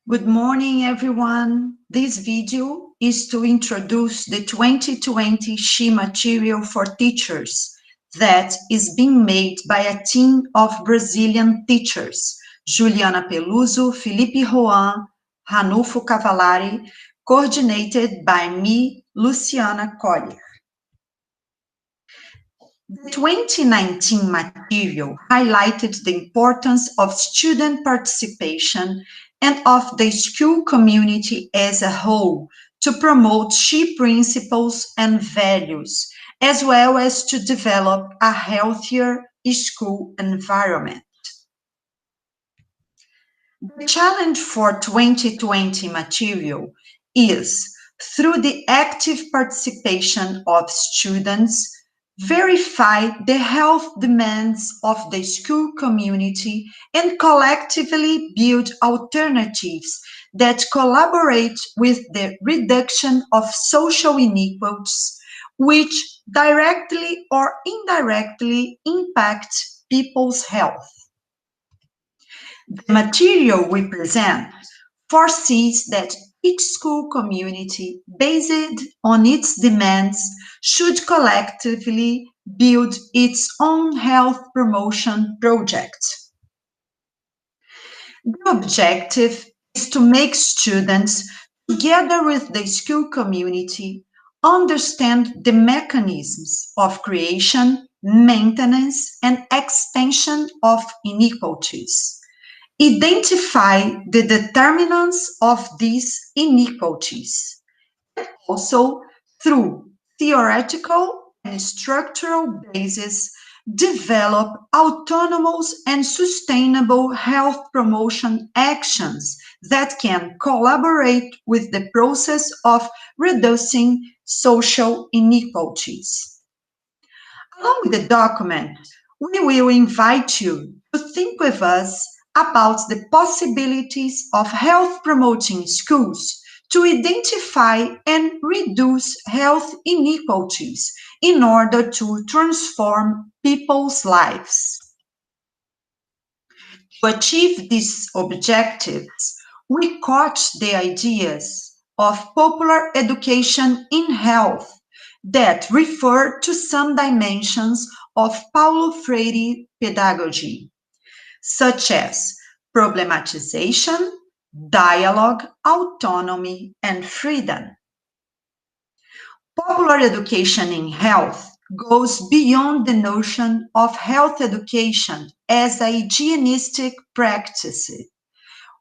Good morning, everyone. This video is to introduce the 2020 SHE material for teachers that is being made by a team of Brazilian teachers, Juliana Peluso, Felipe Roan, Ranulfo Cavallari, coordinated by me, Luciana Collier. The 2019 material highlighted the importance of student participation and of the school community as a whole to promote SHE principles and values, as well as to develop a healthier school environment. The challenge for 2020 material is, through the active participation of students, verify the health demands of the school community and collectively build alternatives that collaborate with the reduction of social inequalities, which directly or indirectly impact people's health. The material we present foresees that each school community, based on its demands, should collectively build its own health promotion project. The objective is to make students, together with the school community, understand the mechanisms of creation, maintenance, and expansion of inequalities. Identify the determinants of these inequalities. Also, through theoretical and structural bases, develop autonomous and sustainable health promotion actions that can collaborate with the process of reducing social inequalities. Along with the document, we will invite you to think with us about the possibilities of health promoting schools to identify and reduce health inequalities in order to transform people's lives. To achieve these objectives, we caught the ideas of popular education in health that refer to some dimensions of Paulo Freire pedagogy, such as problematization, dialogue, autonomy, and freedom. Popular education in health goes beyond the notion of health education as a hygienistic practice,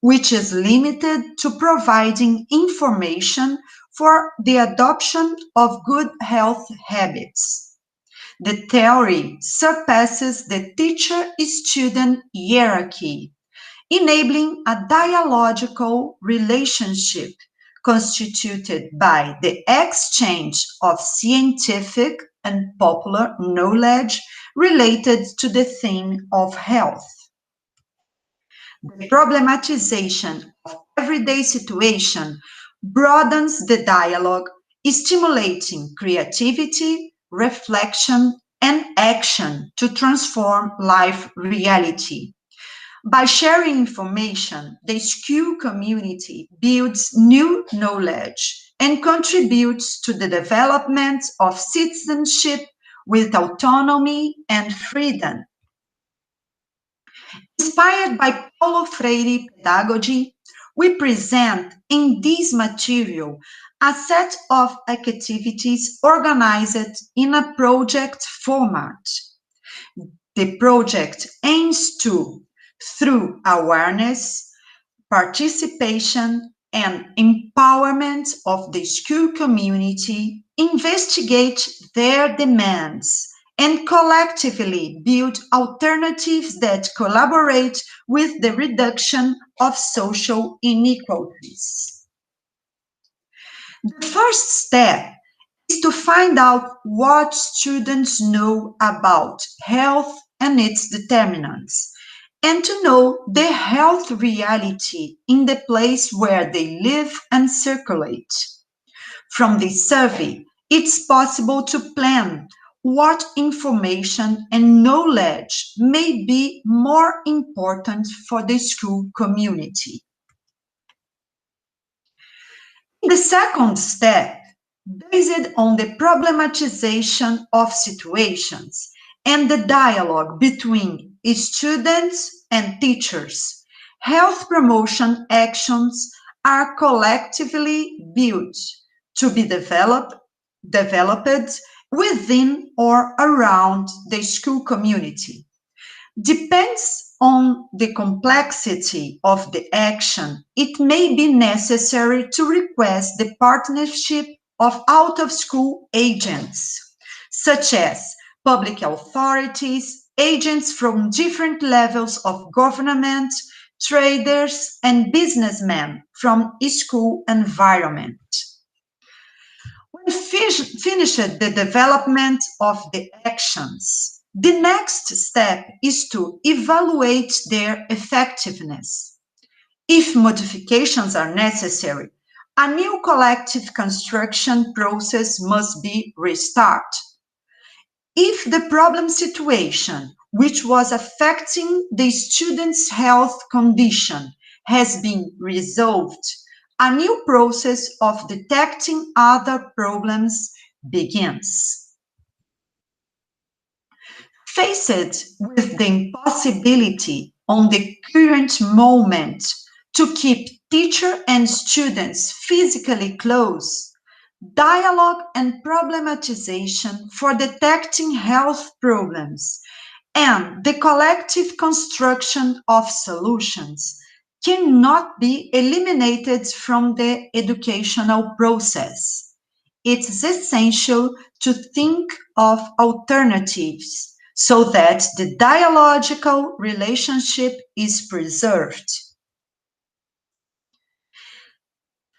which is limited to providing information for the adoption of good health habits. The theory surpasses the teacher-student hierarchy, enabling a dialogical relationship constituted by the exchange of scientific and popular knowledge related to the theme of health. The problematization of everyday situation broadens the dialogue, stimulating creativity, reflection, and action to transform life reality. By sharing information, the school community builds new knowledge and contributes to the development of citizenship with autonomy and freedom. Inspired by Paulo Freire pedagogy, we present in this material a set of activities organized in a project format. The project aims to, through awareness, participation, and empowerment of the school community, investigate their demands and collectively build alternatives that collaborate with the reduction of social inequalities. The first step is to find out what students know about health and its determinants, and to know the health reality in the place where they live and circulate. From this survey, it's possible to plan what information and knowledge may be more important for the school community. The second step, based on the problematization of situations and the dialogue between students and teachers, health promotion actions are collectively built to be developed within or around the school community. Depends on the complexity of the action, it may be necessary to request the partnership of out-of-school agents, such as public authorities, agents from different levels of government, traders, and businessmen from school environment. When finished the development of the actions, the next step is to evaluate their effectiveness. If modifications are necessary, a new collective construction process must be restarted. If the problem situation, which was affecting the student's health condition, has been resolved, a new process of detecting other problems begins. Faced with the impossibility on the current moment to keep teacher and students physically close, dialogue and problematization for detecting health problems and the collective construction of solutions cannot be eliminated from the educational process. It is essential to think of alternatives so that the dialogical relationship is preserved.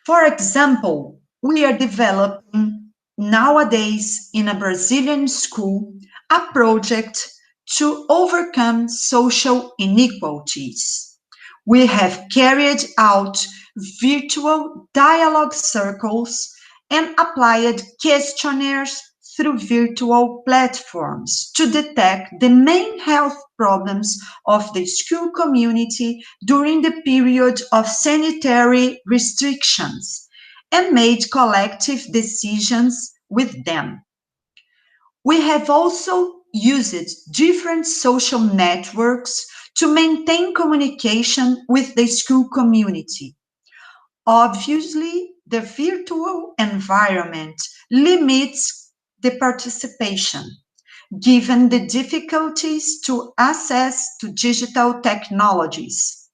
For example, we are developing nowadays in a Brazilian school a project to overcome social inequalities. We have carried out virtual dialogue circles and applied questionnaires through virtual platforms to detect the main health problems of the school community during the period of sanitary restrictions and made collective decisions with them. We have also used different social networks to maintain communication with the school community. Obviously, the virtual environment limits the participation, given the difficulties to access to digital technologies.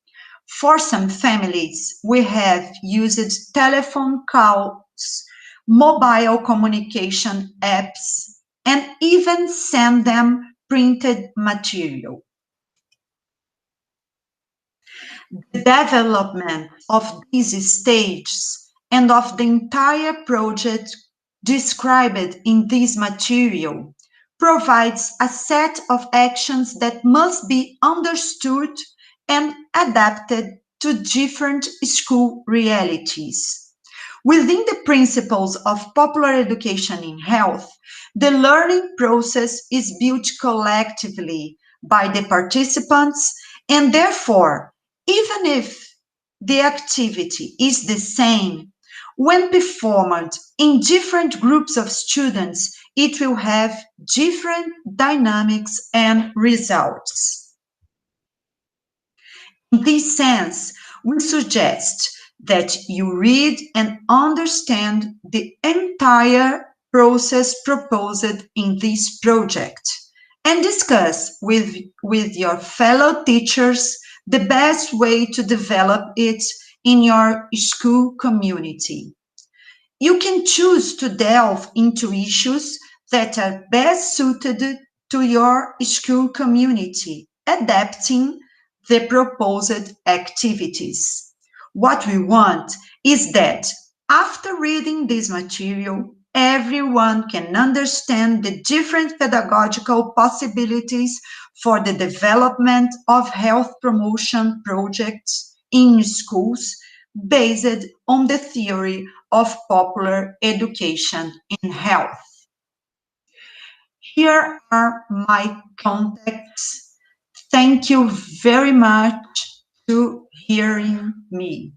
For some families, we have used telephone calls, mobile communication apps, and even send them printed material. The development of these stages and of the entire project described in this material provides a set of actions that must be understood and adapted to different school realities. Within the principles of popular education in health, the learning process is built collectively by the participants and therefore, even if the activity is the same, when performed in different groups of students, it will have different dynamics and results. In this sense, we suggest that you read and understand the entire process proposed in this project and discuss with your fellow teachers the best way to develop it in your school community. You can choose to delve into issues that are best suited to your school community, adapting the proposed activities. What we want is that after reading this material, everyone can understand the different pedagogical possibilities for the development of health promotion projects in schools based on the theory of popular education in health. Here are my contacts. Thank you very much to hearing me.